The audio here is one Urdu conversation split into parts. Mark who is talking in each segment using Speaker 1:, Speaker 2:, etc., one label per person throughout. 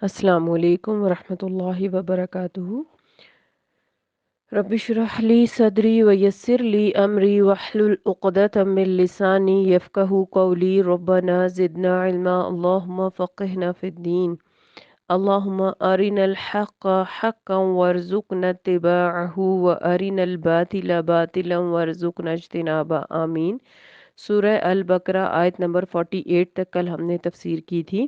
Speaker 1: السلام علیکم ورحمۃ اللہ وبرکاتہ۔ رب اشرح لی صدری ویسر لی امری واحلل عقدۃ من لسانی یفقہوا قولی ربنا زدنا علما اللہم فقہنا فی الدین اللہم ارنا الحق حقا وارزقنا اتباعہ وارنا الباطل باطلا وارزقنا اجتنابہ آمین۔ سورہ البقرہ آیت نمبر 48 تک کل ہم نے تفسیر کی تھی،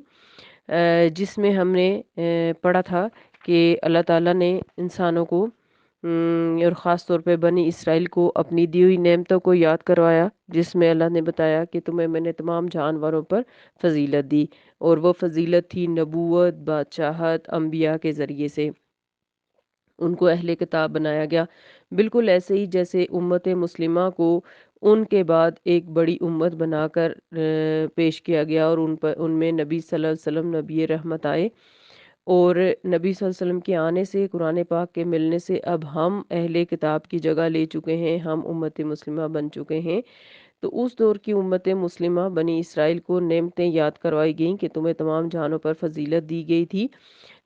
Speaker 1: جس میں ہم نے پڑھا تھا کہ اللہ تعالیٰ نے انسانوں کو اور خاص طور پہ بنی اسرائیل کو اپنی دی ہوئی نعمتوں کو یاد کروایا، جس میں اللہ نے بتایا کہ تمہیں میں نے تمام جانوروں پر فضیلت دی، اور وہ فضیلت تھی نبوت، بادشاہت، انبیاء کے ذریعے سے ان کو اہل کتاب بنایا گیا، بالکل ایسے ہی جیسے امت مسلمہ کو ان کے بعد ایک بڑی امت بنا کر پیش کیا گیا، اور ان میں نبی صلی اللہ علیہ وسلم نبی رحمت آئے، اور نبی صلی اللہ علیہ وسلم کے آنے سے، قرآن پاک کے ملنے سے اب ہم اہل کتاب کی جگہ لے چکے ہیں، ہم امت مسلمہ بن چکے ہیں۔ تو اس دور کی امت مسلمہ بنی اسرائیل کو نعمتیں یاد کروائی گئیں کہ تمہیں تمام جہانوں پر فضیلت دی گئی تھی،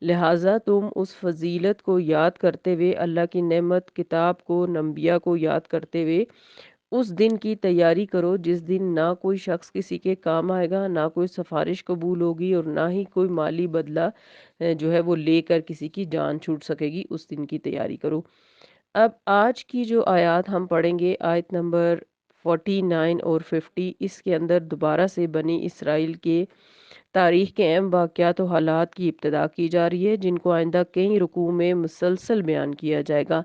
Speaker 1: لہٰذا تم اس فضیلت کو یاد کرتے ہوئے، اللہ کی نعمت کتاب کو، انبیاء کو یاد کرتے ہوئے اس دن کی تیاری کرو جس دن نہ کوئی شخص کسی کے کام آئے گا، نہ کوئی سفارش قبول ہوگی، اور نہ ہی کوئی مالی بدلہ جو ہے وہ لے کر کسی کی جان چھوٹ سکے گی۔ اس دن کی تیاری کرو۔ اب آج کی جو آیات ہم پڑھیں گے، آیت نمبر 49 اور 50، اس کے اندر دوبارہ سے بنی اسرائیل کے تاریخ کے اہم واقعات و حالات کی ابتدا کی جا رہی ہے، جن کو آئندہ کئی رکوع میں مسلسل بیان کیا جائے گا۔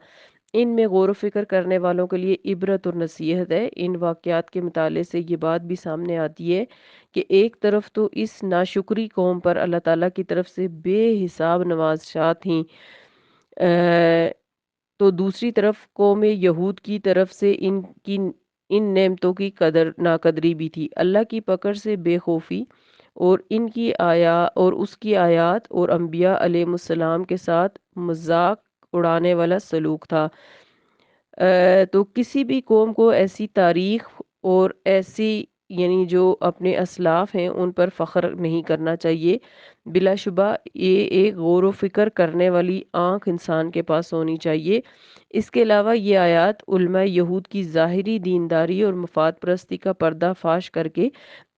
Speaker 1: ان میں غور و فکر کرنے والوں کے لیے عبرت اور نصیحت ہے۔ ان واقعات کے مطالعے سے یہ بات بھی سامنے آتی ہے کہ ایک طرف تو اس ناشکری قوم پر اللہ تعالیٰ کی طرف سے بے حساب نوازشات تھیں، تو دوسری طرف قوم یہود کی طرف سے ان نعمتوں کی ناقدری بھی تھی۔ اللہ کی پکڑ سے بے خوفی اور اس کی آیات اور انبیاء علیہ السلام کے ساتھ مذاق اڑانے والا سلوک تھا۔ تو کسی بھی قوم کو ایسی تاریخ اور ایسی یعنی جو اپنے اسلاف ہیں ان پر فخر نہیں کرنا چاہیے۔ بلا شبہ یہ ایک غور و فکر کرنے والی آنکھ انسان کے پاس ہونی چاہیے۔ اس کے علاوہ یہ آیات علماء یہود کی ظاہری دینداری اور مفاد پرستی کا پردہ فاش کر کے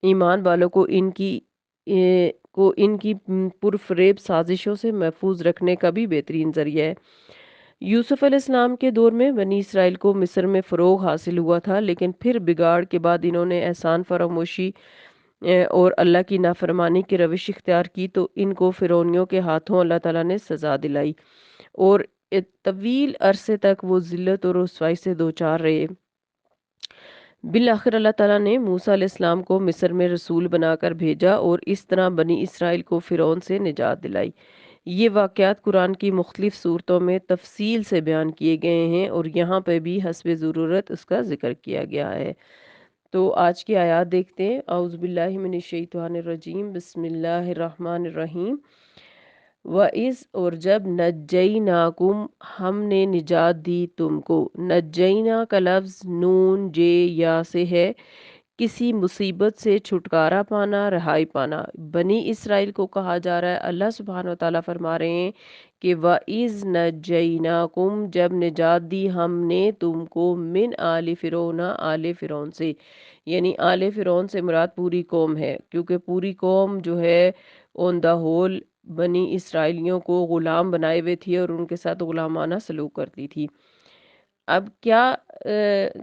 Speaker 1: ایمان والوں کو ان کی پرفریب سازشوں سے محفوظ رکھنے کا بھی بہترین ذریعہ ہے۔ یوسف علیہ السلام کے دور میں بنی اسرائیل کو مصر میں فروغ حاصل ہوا تھا، لیکن پھر بگاڑ کے بعد انہوں نے احسان فراموشی اور اللہ کی نافرمانی کی روش اختیار کی، تو ان کو فرعونیوں کے ہاتھوں اللہ تعالیٰ نے سزا دلائی، اور طویل عرصے تک وہ ذلت اور رسوائی سے دوچار رہے۔ بالآخر اللہ تعالیٰ نے موسیٰ علیہ السلام کو مصر میں رسول بنا کر بھیجا، اور اس طرح بنی اسرائیل کو فرعون سے نجات دلائی۔ یہ واقعات قرآن کی مختلف صورتوں میں تفصیل سے بیان کیے گئے ہیں، اور یہاں پہ بھی حسب ضرورت اس کا ذکر کیا گیا ہے۔ تو آج کی آیات دیکھتے ہیں۔ اعوذ باللہ من الشیطان الرجیم، بسم اللہ الرحمن الرحیم۔ وَإِذْ اور جب نجیناکم ہم نے نجات دی تم کو، نجینا کا لفظ نون جے یا سے ہے، کسی مصیبت سے چھٹکارا پانا، رہائی پانا۔ بنی اسرائیل کو کہا جا رہا ہے، اللہ سبحانہ وتعالیٰ فرما رہے ہیں کہ وَإِذْ نَجَّيْنَاكُمْ جب نجات دی ہم نے تم کو، من آل فرعون آل فرعون سے، یعنی آل فرعون سے مراد پوری قوم ہے، کیونکہ پوری قوم جو ہے اون دا ہول بنی اسرائیلیوں کو غلام بنائے ہوئے تھی اور ان کے ساتھ غلامانہ سلوک کرتی تھی۔ اب کیا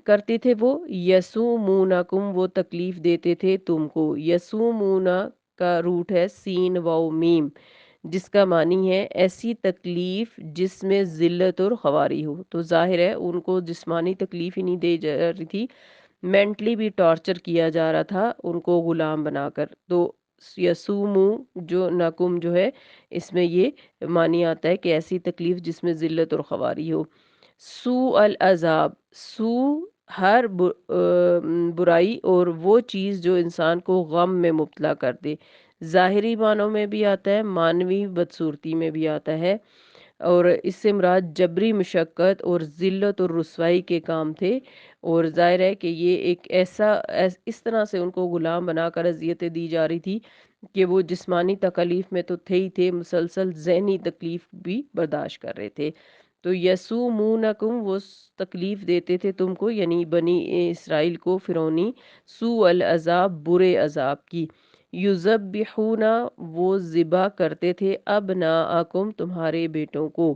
Speaker 1: کرتے تھے وہ؟ یسومونکم وہ تکلیف دیتے تھے تم کو۔ یسومونا کا روٹ ہے سین واو میم، جس کا معنی ہے ایسی تکلیف جس میں ذلت اور خواری ہو۔ تو ظاہر ہے ان کو جسمانی تکلیف ہی نہیں دی جا رہی تھی، مینٹلی بھی ٹارچر کیا جا رہا تھا ان کو غلام بنا کر۔ تو یسومو جو نکم جو ہے اس میں یہ معنی آتا ہے کہ ایسی تکلیف جس میں ذلت اور خواری ہو۔ سو العذاب، سو ہر برائی اور وہ چیز جو انسان کو غم میں مبتلا کر دے، ظاہری معنوں میں بھی آتا ہے، معنوی بدصورتی میں بھی آتا ہے، اور اس سے مراد جبری مشقت اور ذلت اور رسوائی کے کام تھے۔ اور ظاہر ہے کہ یہ ایک اس طرح سے ان کو غلام بنا کر اذیتیں دی جا رہی تھی کہ وہ جسمانی تکلیف میں تو تھے ہی تھے، مسلسل ذہنی تکلیف بھی برداشت کر رہے تھے۔ تو یسومونکم، وہ تکلیف دیتے تھے تم کو، یعنی بنی اسرائیل کو، فرعونی، سوء العذاب، برے عذاب کی۔ یذبحون، وہ ذبح کرتے تھے، ابناءکم، تمہارے بیٹوں کو۔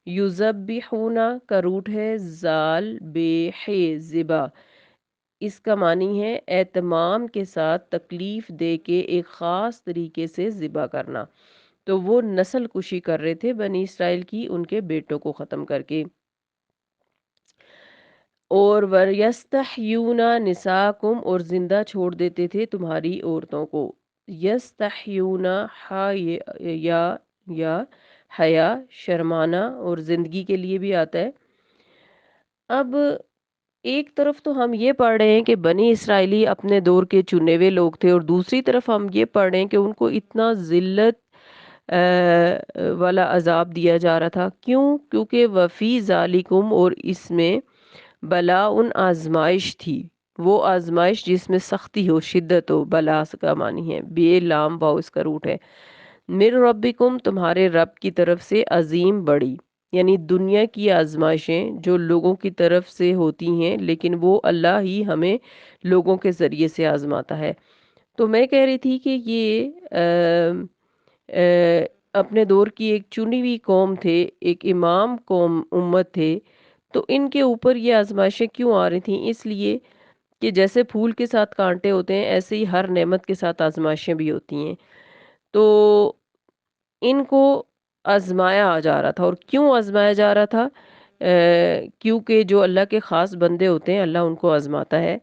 Speaker 1: یذبحون کا روٹ ہے زال بے ح، ذبح۔ اس کا معنی ہے اہتمام کے ساتھ تکلیف دے کے ایک خاص طریقے سے ذبح کرنا۔ تو وہ نسل کشی کر رہے تھے بنی اسرائیل کی، ان کے بیٹوں کو ختم کر کے۔ اور وَيَسْتَحْيُونَ نِسَاءَكُمْ، اور زندہ چھوڑ دیتے تھے تمہاری عورتوں کو۔ یستحیون، یا حیا، شرمانا، اور زندگی کے لیے بھی آتا ہے۔ اب ایک طرف تو ہم یہ پڑھ رہے ہیں کہ بنی اسرائیلی اپنے دور کے چنے ہوئے لوگ تھے، اور دوسری طرف ہم یہ پڑھ رہے ہیں کہ ان کو اتنا ذلت والا عذاب دیا جا رہا تھا۔ کیوں؟ کیونکہ وفی ذالکم، اور اس میں بلا، ان آزمائش تھی، وہ آزمائش جس میں سختی ہو، شدت ہو، بلا کا معنی ہے، بے لام واؤ اس کا روٹ ہے، مر ربکم، تمہارے رب کی طرف سے، عظیم، بڑی۔ یعنی دنیا کی آزمائشیں جو لوگوں کی طرف سے ہوتی ہیں، لیکن وہ اللہ ہی ہمیں لوگوں کے ذریعے سے آزماتا ہے۔ تو میں کہہ رہی تھی کہ یہ اپنے دور کی ایک چنی ہوئی قوم تھے، ایک امام قوم، امت تھے، تو ان کے اوپر یہ آزمائشیں کیوں آ رہی تھیں؟ اس لیے کہ جیسے پھول کے ساتھ کانٹے ہوتے ہیں، ایسے ہی ہر نعمت کے ساتھ آزمائشیں بھی ہوتی ہیں۔ تو ان کو آزمایا جا رہا تھا، اور کیوں آزمایا جا رہا تھا؟ کیونکہ جو اللہ کے خاص بندے ہوتے ہیں، اللہ ان کو آزماتا ہے۔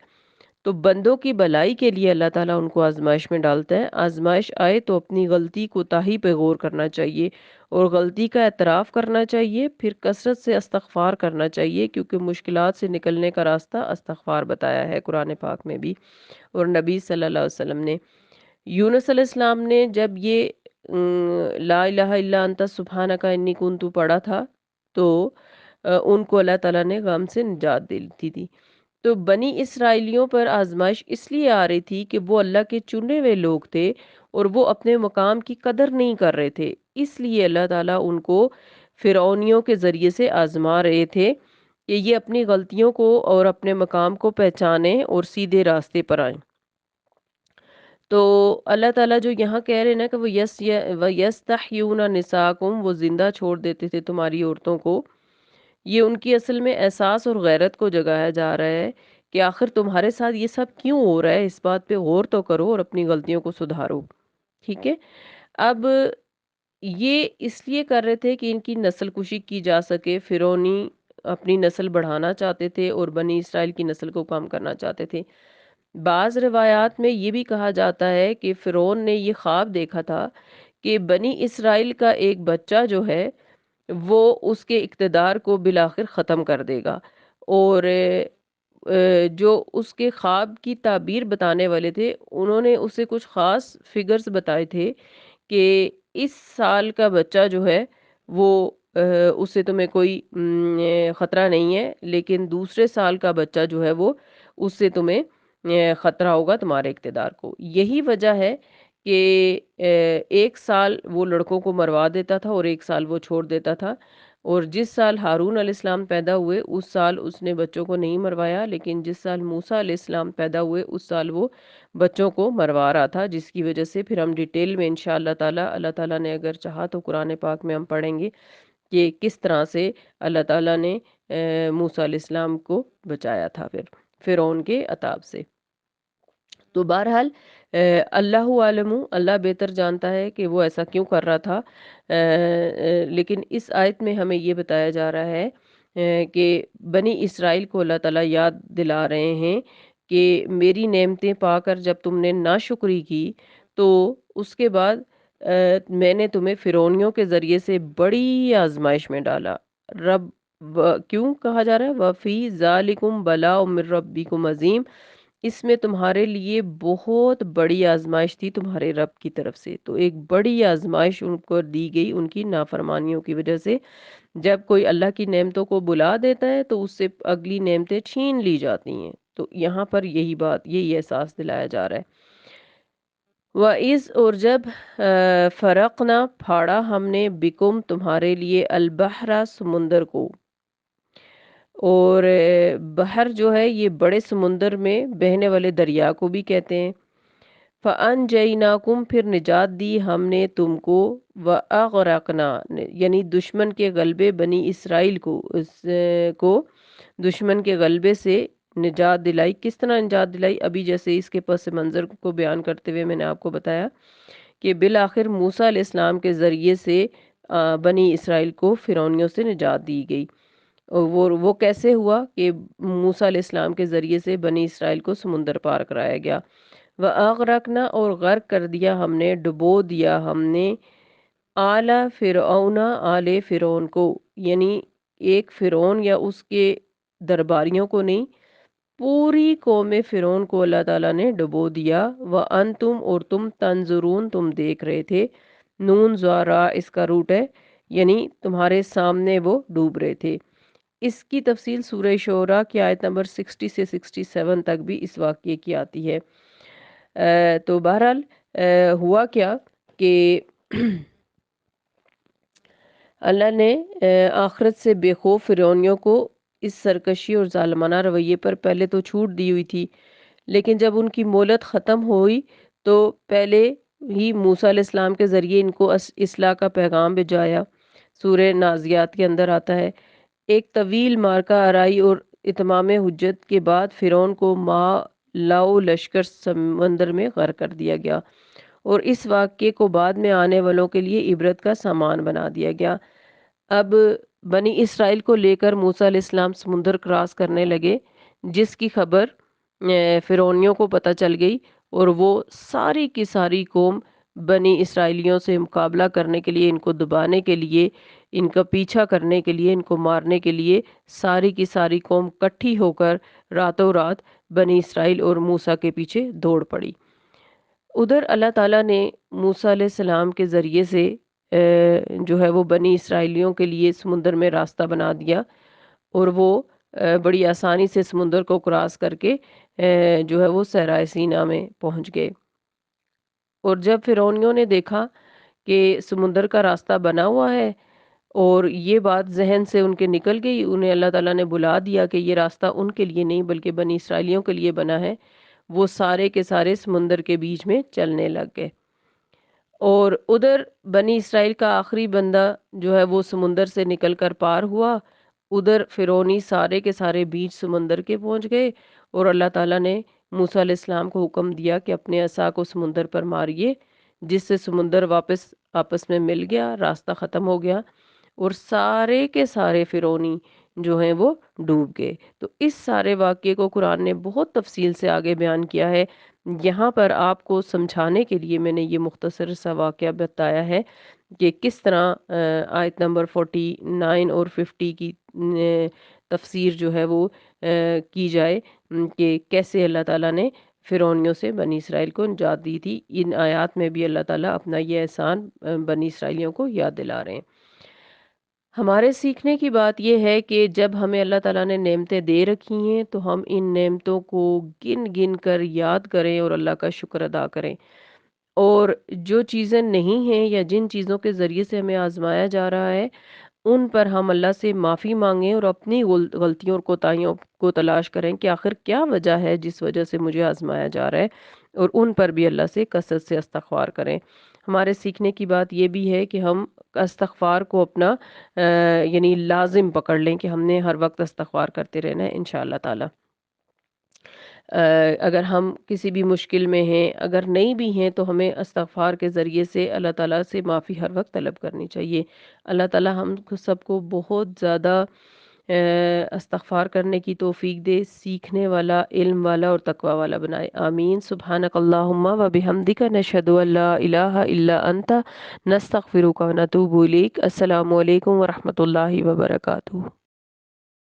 Speaker 1: تو بندوں کی بھلائی کے لیے اللہ تعالیٰ ان کو آزمائش میں ڈالتا ہے۔ آزمائش آئے تو اپنی غلطی کوتاہی پہ غور کرنا چاہیے، اور غلطی کا اعتراف کرنا چاہیے، پھر کثرت سے استغفار کرنا چاہیے، کیونکہ مشکلات سے نکلنے کا راستہ استغفار بتایا ہے قرآن پاک میں بھی، اور نبی صلی اللہ علیہ وسلم نے۔ یونس علیہ السلام نے جب یہ لا الہ الا انت سبحانک انی کنت پڑھا تھا، تو ان کو اللہ تعالیٰ نے غم سے نجات دی تھی۔ تو بنی اسرائیلیوں پر آزمائش اس لیے آ رہی تھی کہ وہ اللہ کے چنے ہوئے لوگ تھے، اور وہ اپنے مقام کی قدر نہیں کر رہے تھے، اس لیے اللہ تعالیٰ ان کو فرعونیوں کے ذریعے سے آزما رہے تھے کہ یہ اپنی غلطیوں کو اور اپنے مقام کو پہچانیں اور سیدھے راستے پر آئیں۔ تو اللہ تعالیٰ جو یہاں کہہ رہے ہیں نا کہ وہ یستحیون نساءکم، وہ زندہ چھوڑ دیتے تھے تمہاری عورتوں کو، یہ ان کی اصل میں احساس اور غیرت کو جگایا جا رہا ہے کہ آخر تمہارے ساتھ یہ سب کیوں ہو رہا ہے، اس بات پہ غور تو کرو اور اپنی غلطیوں کو سدھارو۔ ٹھیک ہے؟ اب یہ اس لیے کر رہے تھے کہ ان کی نسل کشی کی جا سکے۔ فرعونی اپنی نسل بڑھانا چاہتے تھے اور بنی اسرائیل کی نسل کو کم کرنا چاہتے تھے۔ بعض روایات میں یہ بھی کہا جاتا ہے کہ فرعون نے یہ خواب دیکھا تھا کہ بنی اسرائیل کا ایک بچہ جو ہے وہ اس کے اقتدار کو بالآخر ختم کر دے گا، اور جو اس کے خواب کی تعبیر بتانے والے تھے، انہوں نے اسے کچھ خاص فگرز بتائے تھے کہ اس سال کا بچہ جو ہے وہ اس سے تمہیں کوئی خطرہ نہیں ہے، لیکن دوسرے سال کا بچہ جو ہے وہ اس سے تمہیں خطرہ ہوگا تمہارے اقتدار کو۔ یہی وجہ ہے کہ ایک سال وہ لڑکوں کو مروا دیتا تھا اور ایک سال وہ چھوڑ دیتا تھا، اور جس سال ہارون علیہ السلام پیدا ہوئے اس سال اس نے بچوں کو نہیں مروایا، لیکن جس سال موسیٰ علیہ السلام پیدا ہوئے اس سال وہ بچوں کو مروا رہا تھا، جس کی وجہ سے پھر ہم ڈیٹیل میں انشاءاللہ تعالی، اللہ تعالیٰ نے اگر چاہا تو قرآن پاک میں ہم پڑھیں گے کہ کس طرح سے اللہ تعالیٰ نے موسیٰ علیہ السلام کو بچایا تھا پھر فرعون کے عذاب سے۔ تو بہرحال اللہ عالم، اللہ بہتر جانتا ہے کہ وہ ایسا کیوں کر رہا تھا، لیکن اس آیت میں ہمیں یہ بتایا جا رہا ہے کہ بنی اسرائیل کو اللہ تعالیٰ یاد دلا رہے ہیں کہ میری نعمتیں پا کر جب تم نے ناشکری کی تو اس کے بعد میں نے تمہیں فرعونیوں کے ذریعے سے بڑی آزمائش میں ڈالا۔ رب کیوں کہا جا رہا ہے وفی ذالکم بلاء من ربکم عظیم، اس میں تمہارے لیے بہت بڑی آزمائش تھی تمہارے رب کی طرف سے۔ تو ایک بڑی آزمائش ان کو دی گئی ان کی نافرمانیوں کی وجہ سے۔ جب کوئی اللہ کی نعمتوں کو بلا دیتا ہے تو اس سے اگلی نعمتیں چھین لی جاتی ہیں۔ تو یہاں پر یہی بات، یہی احساس دلایا جا رہا ہے۔ وَإِذْ اور جب فرقنا پھاڑا ہم نے بکم تمہارے لیے البحر سمندر کو، اور بحر جو ہے یہ بڑے سمندر میں بہنے والے دریا کو بھی کہتے ہیں۔ فَأَنْجَيْنَاكُمْ پھر نجات دی ہم نے تم کو، وَأَغْرَقْنَا یعنی دشمن کے غلبے بنی اسرائیل کو دشمن کے غلبے سے نجات دلائی۔ کس طرح نجات دلائی؟ ابھی جیسے اس کے پس منظر کو بیان کرتے ہوئے میں نے آپ کو بتایا کہ بالآخر موسیٰ علیہ السلام کے ذریعے سے بنی اسرائیل کو فرعونیوں سے نجات دی گئی۔ اور وہ کیسے ہوا کہ موسیٰ علیہ السلام کے ذریعے سے بنی اسرائیل کو سمندر پار کرایا گیا۔ وَأَغْرَقْنَا اور غرق کر دیا ہم نے، ڈبو دیا ہم نے، آل فرعون آل فرعون کو، یعنی ایک فرعون یا اس کے درباریوں کو نہیں، پوری قوم فرعون کو اللہ تعالیٰ نے ڈبو دیا۔ وَأَنْتُمْ اور تم تنظرون تم دیکھ رہے تھے، نون زارا اس کا روٹ ہے، یعنی تمہارے سامنے وہ ڈوب رہے تھے۔ اس کی تفصیل سورہ شعراء کی آیت نمبر 60 سے 67 تک بھی اس واقعے کی آتی ہے۔ تو بہرحال ہوا کیا کہ اللہ نے آخرت سے بے خوف فرعونیوں کو اس سرکشی اور ظالمانہ رویے پر پہلے تو چھوٹ دی ہوئی تھی، لیکن جب ان کی مہلت ختم ہوئی تو پہلے ہی موسیٰ علیہ السلام کے ذریعے ان کو اصلاح کا پیغام بھیجایا۔ سورہ نازیات کے اندر آتا ہے، ایک طویل مارکہ آرائی اور اتمام حجت کے بعد فرعون کو لاؤ لشکر سمندر میں غرق کر دیا گیا، اور اس واقعے کو بعد میں آنے والوں کے لیے عبرت کا سامان بنا دیا گیا۔ اب بنی اسرائیل کو لے کر موسیٰ علیہ السلام سمندر کراس کرنے لگے، جس کی خبر فرعونیوں کو پتہ چل گئی، اور وہ ساری کی ساری قوم بنی اسرائیلیوں سے مقابلہ کرنے کے لیے، ان کو دبانے کے لیے، ان کا پیچھا کرنے کے لیے، ان کو مارنے کے لیے ساری کی ساری قوم کٹھی ہو کر راتوں رات بنی اسرائیل اور موسیٰ کے پیچھے دوڑ پڑی۔ ادھر اللہ تعالیٰ نے موسیٰ علیہ السلام کے ذریعے سے جو ہے وہ بنی اسرائیلیوں کے لیے سمندر میں راستہ بنا دیا، اور وہ بڑی آسانی سے سمندر کو کراس کر کے جو ہے وہ صحرائے سینا میں پہنچ گئے۔ اور جب فرعونیوں نے دیکھا کہ سمندر کا راستہ بنا ہوا ہے اور یہ بات ذہن سے ان کے نکل گئی، انہیں اللہ تعالیٰ نے بلا دیا کہ یہ راستہ ان کے لیے نہیں بلکہ بنی اسرائیلیوں کے لیے بنا ہے، وہ سارے کے سارے سمندر کے بیچ میں چلنے لگ گئے۔ اور ادھر بنی اسرائیل کا آخری بندہ جو ہے وہ سمندر سے نکل کر پار ہوا، ادھر فرعونی سارے کے سارے بیچ سمندر کے پہنچ گئے، اور اللہ تعالیٰ نے موسیٰ علیہ السلام کو حکم دیا کہ اپنے عصا کو سمندر پر ماریے، جس سے سمندر واپس آپس میں مل گیا، راستہ ختم ہو گیا، اور سارے کے سارے فرعونی جو ہیں وہ ڈوب گئے۔ تو اس سارے واقعے کو قرآن نے بہت تفصیل سے آگے بیان کیا ہے۔ یہاں پر آپ کو سمجھانے کے لیے میں نے یہ مختصر سا واقعہ بتایا ہے کہ کس طرح آیت نمبر 49 اور 50 کی تفسیر جو ہے وہ کی جائے، کہ کیسے اللہ تعالیٰ نے فرعونیوں سے بنی اسرائیل کو نجات دی تھی۔ ان آیات میں بھی اللہ تعالیٰ اپنا یہ احسان بنی اسرائیلیوں کو یاد دلا رہے ہیں۔ ہمارے سیکھنے کی بات یہ ہے کہ جب ہمیں اللہ تعالیٰ نے نعمتیں دے رکھی ہیں تو ہم ان نعمتوں کو گن گن کر یاد کریں اور اللہ کا شکر ادا کریں، اور جو چیزیں نہیں ہیں یا جن چیزوں کے ذریعے سے ہمیں آزمایا جا رہا ہے ان پر ہم اللہ سے معافی مانگیں، اور اپنی غلطیوں اور کوتاہیوں کو تلاش کریں کہ آخر کیا وجہ ہے جس وجہ سے مجھے آزمایا جا رہا ہے، اور ان پر بھی اللہ سے کثرت سے استغفار کریں۔ ہمارے سیکھنے کی بات یہ بھی ہے کہ ہم استغفار کو اپنا یعنی لازم پکڑ لیں کہ ہم نے ہر وقت استغفار کرتے رہنا ہے انشاءاللہ تعالی۔ اگر ہم کسی بھی مشکل میں ہیں، اگر نہیں بھی ہیں، تو ہمیں استغفار کے ذریعے سے اللہ تعالیٰ سے معافی ہر وقت طلب کرنی چاہیے۔ اللہ تعالیٰ ہم سب کو بہت زیادہ استغفار کرنے کی توفیق دے، سیکھنے والا، علم والا اور تقوی والا بنائے، آمین۔ سبحانک اللہم و بحمدک، نشہد ان لا الہ الا انت، نستغفرک و نتوب الیک۔ السلام علیکم ورحمۃ اللہ وبرکاتہ۔